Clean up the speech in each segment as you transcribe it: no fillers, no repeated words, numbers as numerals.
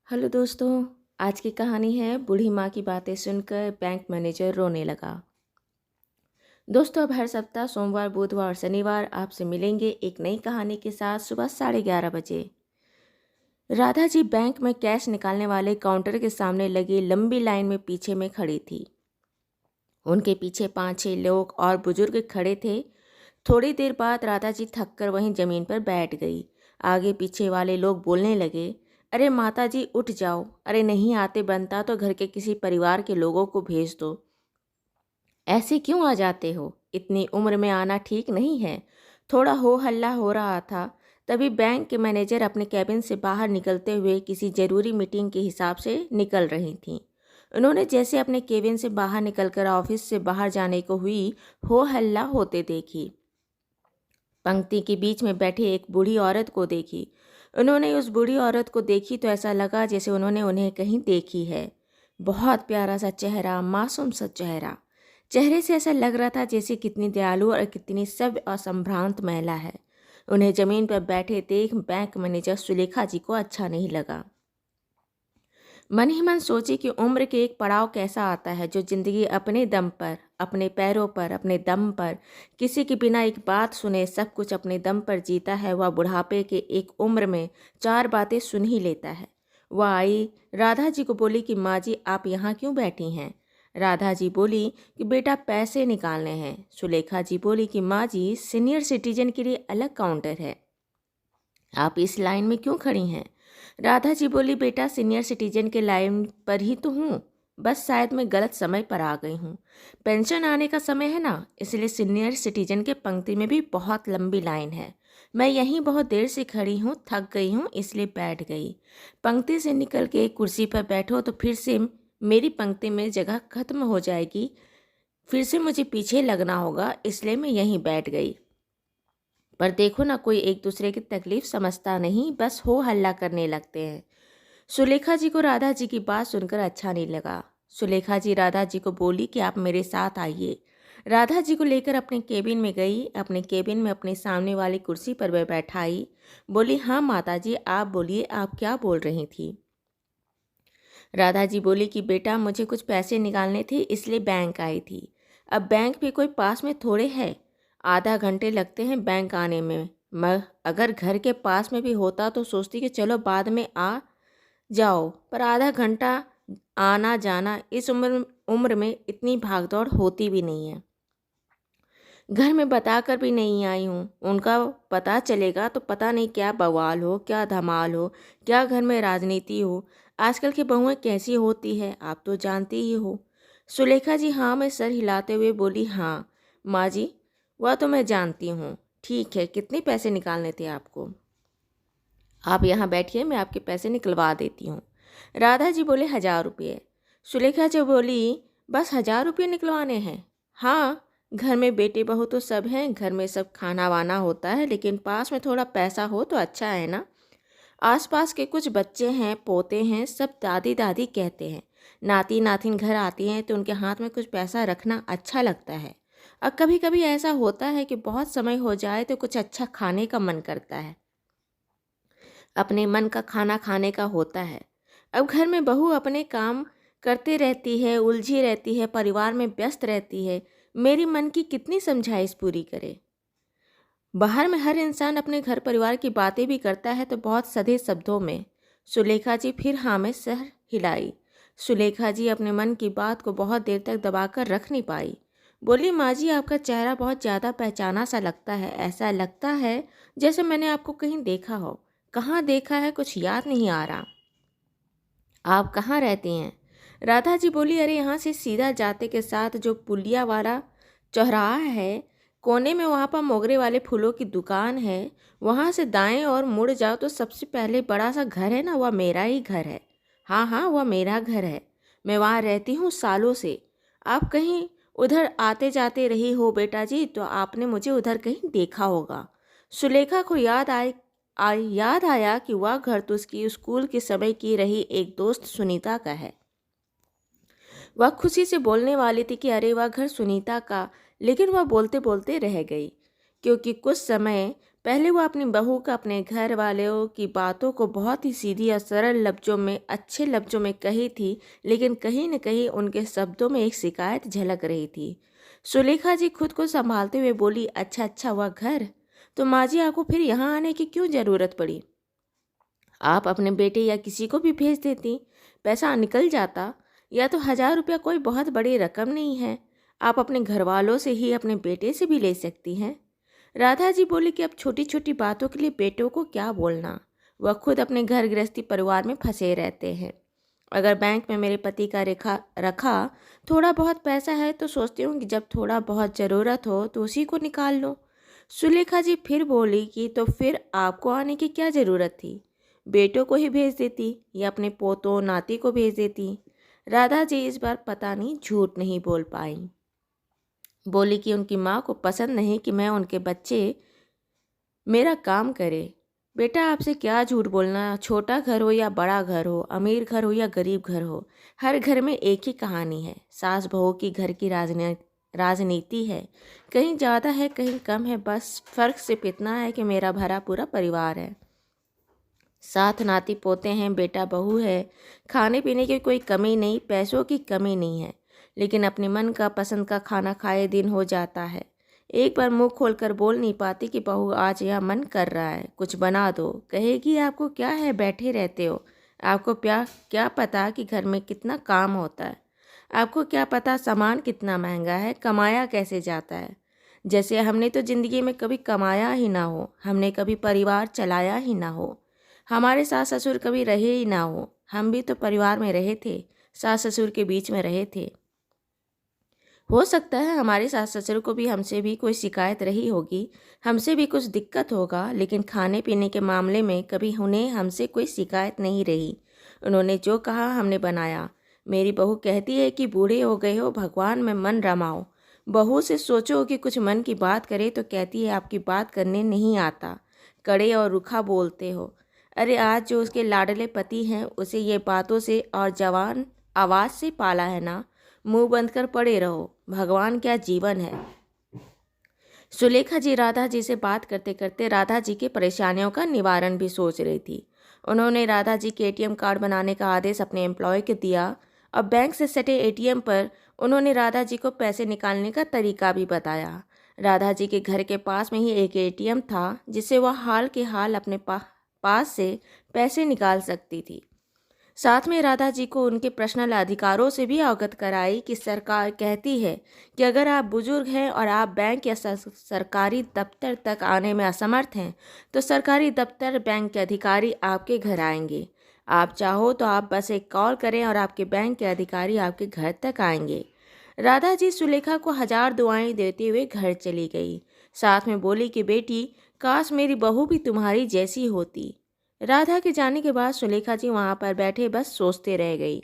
Hello दोस्तों। आज की कहानी है बूढ़ी माँ की बातें सुनकर बैंक मैनेजर रोने लगा। दोस्तों, अब हर सप्ताह सोमवार, बुधवार और शनिवार आपसे मिलेंगे एक नई कहानी के साथ सुबह 11:30 बजे। राधा जी बैंक में कैश निकालने वाले काउंटर के सामने लगी लंबी लाइन में पीछे में खड़ी थी। उनके पीछे 5-6 लोग और बुजुर्ग खड़े थे। थोड़ी देर बाद राधा जी थक कर वहीं जमीन पर बैठ गई। आगे पीछे वाले लोग बोलने लगे, अरे माता जी उठ जाओ, अरे नहीं आते बनता तो घर के किसी परिवार के लोगों को भेज दो, ऐसे क्यों आ जाते हो, इतनी उम्र में आना ठीक नहीं है। थोड़ा हो हल्ला हो रहा था। तभी बैंक के मैनेजर अपने कैबिन से बाहर निकलते हुए किसी ज़रूरी मीटिंग के हिसाब से निकल रही थीं। उन्होंने जैसे अपने केबिन से बाहर निकलकर ऑफिस से बाहर जाने को हुई, हो हल्ला होते देखी। पंक्ति के बीच में बैठी एक बूढ़ी औरत को देखी। उन्होंने उस बूढ़ी औरत को देखी तो ऐसा लगा जैसे उन्होंने उन्हें कहीं देखी है। बहुत प्यारा सा चेहरा, मासूम सा चेहरा। चेहरे से ऐसा लग रहा था जैसे कितनी दयालु और कितनी सभ्य और संभ्रांत महिला है। उन्हें जमीन पर बैठे देख बैंक मैनेजर सुलेखा जी को अच्छा नहीं लगा। मन ही मन सोचे कि उम्र के एक पड़ाव कैसा आता है जो जिंदगी अपने दम पर, अपने पैरों पर, अपने दम पर, किसी के बिना एक बात सुने सब कुछ अपने दम पर जीता है। वह बुढ़ापे के एक उम्र में 4 बातें सुन ही लेता है। वह आई, राधा जी को बोली कि माँ जी आप यहाँ क्यों बैठी हैं। राधा जी बोली कि बेटा पैसे निकालने हैं। सुलेखा जी बोली कि माँ जी सीनियर सिटीजन के लिए अलग काउंटर है, आप इस लाइन में क्यों खड़ी हैं। राधा जी बोली बेटा सीनियर सिटीजन के लाइन पर ही तो हूँ, बस शायद मैं गलत समय पर आ गई हूँ। पेंशन आने का समय है ना, इसलिए सीनियर सिटीजन के पंक्ति में भी बहुत लंबी लाइन है। मैं यहीं बहुत देर से खड़ी हूँ, थक गई हूँ इसलिए बैठ गई। पंक्ति से निकल के एक कुर्सी पर बैठो तो फिर से मेरी पंक्ति में जगह खत्म हो जाएगी, फिर से मुझे पीछे लगना होगा, इसलिए मैं यहीं बैठ गई। पर देखो ना, कोई एक दूसरे की तकलीफ समझता नहीं, बस हो हल्ला करने लगते हैं। सुलेखा जी को राधा जी की बात सुनकर अच्छा नहीं लगा। सुलेखा जी राधा जी को बोली कि आप मेरे साथ आइए। राधा जी को लेकर अपने केबिन में गई। अपने केबिन में अपने सामने वाली कुर्सी पर वह बैठाई। बोली, हाँ माता जी आप बोलिए, आप क्या बोल रही थी। राधा जी बोली कि बेटा मुझे कुछ पैसे निकालने थे इसलिए बैंक आई थी। अब बैंक भी कोई पास में थोड़े है, आधा घंटे लगते हैं बैंक आने में। मैं अगर घर के पास में भी होता तो सोचती कि चलो बाद में आ जाओ, पर आधा घंटा आना जाना, इस उम्र में इतनी भागदौड़ होती भी नहीं है। घर में बताकर भी नहीं आई हूँ, उनका पता चलेगा तो पता नहीं क्या बवाल हो, क्या धमाल हो, क्या घर में राजनीति हो। आजकल की बहुएं कैसी होती है आप तो जानती ही हो। सुलेखा जी हाँ में सर हिलाते हुए बोली, हाँ माँ जी वह तो मैं जानती हूँ। ठीक है, कितने पैसे निकालने थे आपको। आप यहाँ बैठिए, मैं आपके पैसे निकलवा देती हूँ। राधा जी बोले, 1000 रुपये। सुलेखा जी बोली, बस 1000 रुपये निकलवाने हैं। हाँ, घर में बेटे बहू तो सब हैं, घर में सब खाना वाना होता है, लेकिन पास में थोड़ा पैसा हो तो अच्छा है ना। आसपास के कुछ बच्चे हैं, पोते हैं, सब दादी दादी कहते हैं। नाती नातिन घर आती हैं तो उनके हाथ में कुछ पैसा रखना अच्छा लगता है। अब कभी कभी ऐसा होता है कि बहुत समय हो जाए तो कुछ अच्छा खाने का मन करता है, अपने मन का खाना खाने का होता है। अब घर में बहू अपने काम करते रहती है, उलझी रहती है, परिवार में व्यस्त रहती है, मेरी मन की कितनी समझाइश पूरी करे। बाहर में हर इंसान अपने घर परिवार की बातें भी करता है तो बहुत सधे शब्दों में। सुलेखा जी फिर हाँ में सर हिलाई। सुलेखा जी अपने मन की बात को बहुत देर तक दबाकर रख नहीं पाई। बोली, माँ जी आपका चेहरा बहुत ज़्यादा पहचाना सा लगता है, ऐसा लगता है जैसे मैंने आपको कहीं देखा हो। कहाँ देखा है कुछ याद नहीं आ रहा। आप कहाँ रहती हैं। राधा जी बोली, अरे यहाँ से सीधा जाते के साथ जो पुलिया वाला चौराहा है, कोने में वहाँ पर मोगरे वाले फूलों की दुकान है, वहाँ से दाएं और मुड़ जाओ तो सबसे पहले बड़ा सा घर है ना, वह मेरा ही घर है। हाँ हाँ, वह मेरा घर है, मैं वहाँ रहती हूँ सालों से। आप कहीं उधर आते जाते रही हो बेटा जी तो आपने मुझे उधर कहीं देखा होगा। सुलेखा को याद आया कि वह घर तो उसकी स्कूल के समय की रही एक दोस्त सुनीता का है। वह खुशी से बोलने वाली थी कि अरे वह घर सुनीता का, लेकिन वह बोलते बोलते रह गई, क्योंकि कुछ समय पहले वो अपनी बहू का अपने घर वालों की बातों को बहुत ही सीधी और सरल लफ्ज़ों में, अच्छे लफ्ज़ों में कही थी, लेकिन कहीं न कहीं उनके शब्दों में एक शिकायत झलक रही थी। सुलेखा जी खुद को संभालते हुए बोली, अच्छा अच्छा हुआ घर, तो माँ जी आपको फिर यहाँ आने की क्यों ज़रूरत पड़ी? आप अपने बेटे या किसी को भी भेज देती, पैसा निकल जाता। या तो 1000 रुपया कोई बहुत बड़ी रकम नहीं है, आप अपने घर वालों से ही अपने बेटे से भी ले सकती हैं। राधा जी बोली कि अब छोटी छोटी बातों के लिए बेटों को क्या बोलना, वह खुद अपने घर गृहस्थी परिवार में फंसे रहते हैं। अगर बैंक में मेरे पति का रेखा रखा थोड़ा बहुत पैसा है तो सोचती हूँ कि जब थोड़ा बहुत ज़रूरत हो तो उसी को निकाल लो। सुलेखा जी फिर बोली कि तो फिर आपको आने की क्या ज़रूरत थी, बेटों को ही भेज देती या अपने पोतों नाती को भेज देती। राधा जी इस बार पता नहीं झूठ नहीं बोल पाई। बोली कि उनकी माँ को पसंद नहीं कि मैं उनके बच्चे मेरा काम करे। बेटा आपसे क्या झूठ बोलना, छोटा घर हो या बड़ा घर हो, अमीर घर हो या गरीब घर हो, हर घर में एक ही कहानी है। सास बहू की घर की राजनीति है, कहीं ज़्यादा है कहीं कम है, बस फ़र्क सिर्फ इतना है कि मेरा भरा पूरा परिवार है, साथ नाती पोते हैं, बेटा बहू है, खाने पीने की कोई कमी नहीं, पैसों की कमी नहीं है, लेकिन अपने मन का पसंद का खाना खाए दिन हो जाता है। एक बार मुंह खोलकर बोल नहीं पाती कि बहू आज यह मन कर रहा है कुछ बना दो, कहेगी आपको क्या है बैठे रहते हो, आपको क्या पता कि घर में कितना काम होता है, आपको क्या पता सामान कितना महंगा है, कमाया कैसे जाता है। जैसे हमने तो ज़िंदगी में कभी कमाया ही ना हो, हमने कभी परिवार चलाया ही ना हो, हमारे सास ससुर कभी रहे ही ना हो, हम भी तो परिवार में रहे थे, सास ससुर के बीच में रहे थे। हो सकता है हमारे सास ससुर को भी हमसे भी कोई शिकायत रही होगी, हमसे भी कुछ दिक्कत होगा, लेकिन खाने पीने के मामले में कभी उन्हें हमसे कोई शिकायत नहीं रही। उन्होंने जो कहा हमने बनाया। मेरी बहू कहती है कि बूढ़े हो गए हो, भगवान में मन रमाओ। बहू से सोचो कि कुछ मन की बात करे तो कहती है आपकी बात करने नहीं आता, कड़े और रुखा बोलते हो। अरे आज जो उसके लाडले पति हैं उसे ये बातों से और जवान आवाज़ से पाला है ना, मुंह बंद कर पड़े रहो, भगवान क्या जीवन है। सुलेखा जी राधा जी से बात करते करते राधा जी की परेशानियों का निवारण भी सोच रही थी। उन्होंने राधा जी के एटीएम कार्ड बनाने का आदेश अपने एम्प्लॉय को दिया और बैंक से सटे एटीएम पर उन्होंने राधा जी को पैसे निकालने का तरीका भी बताया। राधा जी के घर के पास में ही एक एटीएम था जिससे वह हाल के हाल अपने पास से पैसे निकाल सकती थी। साथ में राधा जी को उनके पर्सनल अधिकारों से भी अवगत कराई कि सरकार कहती है कि अगर आप बुजुर्ग हैं और आप बैंक या सरकारी दफ्तर तक आने में असमर्थ हैं तो सरकारी दफ्तर बैंक के अधिकारी आपके घर आएंगे। आप चाहो तो आप बस एक कॉल करें और आपके बैंक के अधिकारी आपके घर तक आएंगे। राधा जी सुलेखा को 1000 दुआएं देते हुए घर चली गई। साथ में बोली कि बेटी काश मेरी बहू भी तुम्हारी जैसी होती। राधा के जाने के बाद सुलेखा जी वहां पर बैठे बस सोचते रह गई।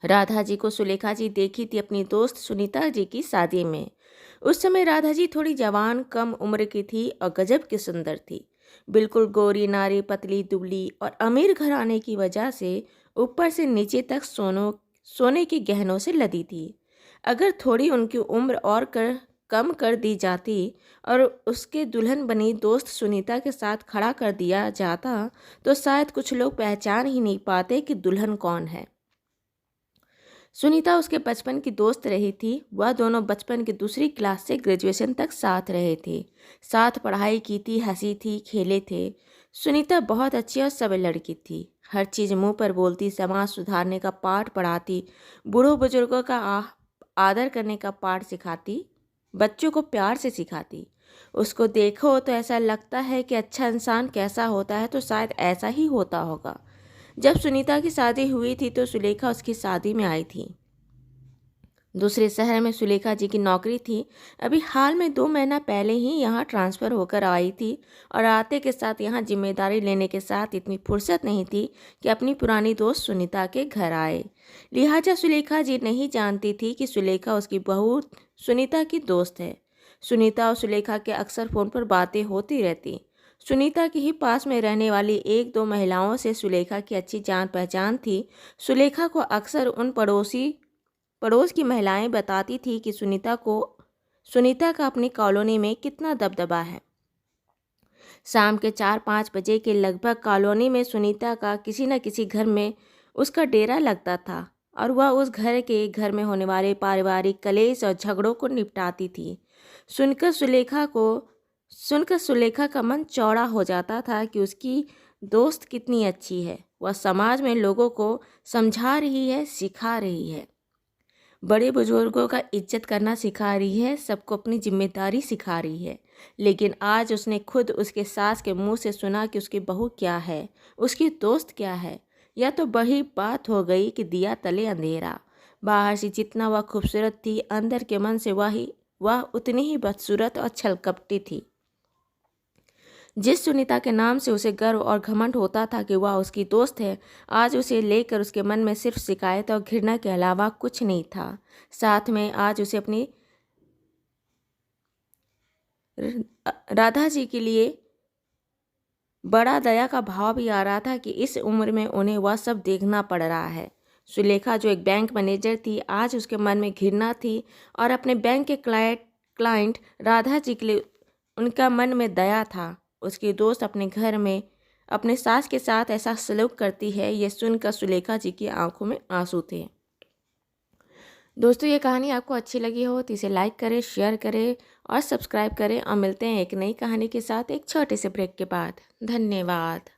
राधा जी को सुलेखा जी देखी थी अपनी दोस्त सुनीता जी की शादी में। उस समय राधा जी थोड़ी जवान कम उम्र की थी और गजब की सुंदर थी, बिल्कुल गोरी नारी, पतली दुबली और अमीर घराने की वजह से ऊपर से नीचे तक सोने के गहनों से लदी थी। अगर थोड़ी उनकी उम्र और कम कर दी जाती और उसके दुल्हन बनी दोस्त सुनीता के साथ खड़ा कर दिया जाता तो शायद कुछ लोग पहचान ही नहीं पाते कि दुल्हन कौन है। सुनीता उसके बचपन की दोस्त रही थी। वह दोनों बचपन की दूसरी क्लास से ग्रेजुएशन तक साथ रहे थे, साथ पढ़ाई की थी, हंसी थी, खेले थे। सुनीता बहुत अच्छी और सबल लड़की थी, हर चीज़ मुंह पर बोलती, समाज सुधारने का पाठ पढ़ाती, बूढ़ों बुजुर्गों का आदर करने का पाठ सिखाती, बच्चों को प्यार से सिखाती। उसको देखो तो ऐसा लगता है कि अच्छा इंसान कैसा होता है तो शायद ऐसा ही होता होगा। जब सुनीता की शादी हुई थी तो सुलेखा उसकी शादी में आई थी। दूसरे शहर में सुलेखा जी की नौकरी थी। अभी हाल में 2 महीना पहले ही यहाँ ट्रांसफ़र होकर आई थी और आते के साथ यहाँ जिम्मेदारी लेने के साथ इतनी फुर्सत नहीं थी कि अपनी पुरानी दोस्त सुनीता के घर आए। लिहाजा सुलेखा जी नहीं जानती थी कि सुलेखा उसकी बहू सुनीता की दोस्त है। सुनीता और सुलेखा के अक्सर फ़ोन पर बातें होती रहती। सुनीता के ही पास में रहने वाली 1-2 महिलाओं से सुलेखा की अच्छी जान पहचान थी। सुलेखा को अक्सर उन पड़ोस की महिलाएं बताती थी कि सुनीता का अपनी कॉलोनी में कितना दबदबा है। शाम के 4-5 बजे के लगभग कॉलोनी में सुनीता का किसी न किसी घर में उसका डेरा लगता था और वह उस घर में होने वाले पारिवारिक कलेश और झगड़ों को निपटाती थी। सुनकर सुलेखा का मन चौड़ा हो जाता था कि उसकी दोस्त कितनी अच्छी है। वह समाज में लोगों को समझा रही है, सिखा रही है, बड़े बुजुर्गों का इज्जत करना सिखा रही है, सबको अपनी जिम्मेदारी सिखा रही है। लेकिन आज उसने खुद उसके सास के मुंह से सुना कि उसकी बहू क्या है, उसकी दोस्त क्या है। यह तो बड़ी बात हो गई कि दिया तले अंधेरा। बाहर से जितना वह खूबसूरत थी, अंदर के मन से वह उतनी ही बदसूरत और छलकपटी थी। जिस सुनीता के नाम से उसे गर्व और घमंड होता था कि वह उसकी दोस्त है, आज उसे लेकर उसके मन में सिर्फ शिकायत और घृणा के अलावा कुछ नहीं था। साथ में आज उसे अपनी राधा जी के लिए बड़ा दया का भाव भी आ रहा था कि इस उम्र में उन्हें वह सब देखना पड़ रहा है। सुलेखा जो एक बैंक मैनेजर थी, आज उसके मन में घृणा थी और अपने बैंक के क्लाइंट राधा जी के लिए उनका मन में दया था। उसकी दोस्त अपने घर में अपने सास के साथ ऐसा सलूक करती है, यह सुनकर सुलेखा जी की आंखों में आंसू थे। दोस्तों, ये कहानी आपको अच्छी लगी हो तो इसे लाइक करें, शेयर करें और सब्सक्राइब करें और मिलते हैं एक नई कहानी के साथ एक छोटे से ब्रेक के बाद। धन्यवाद।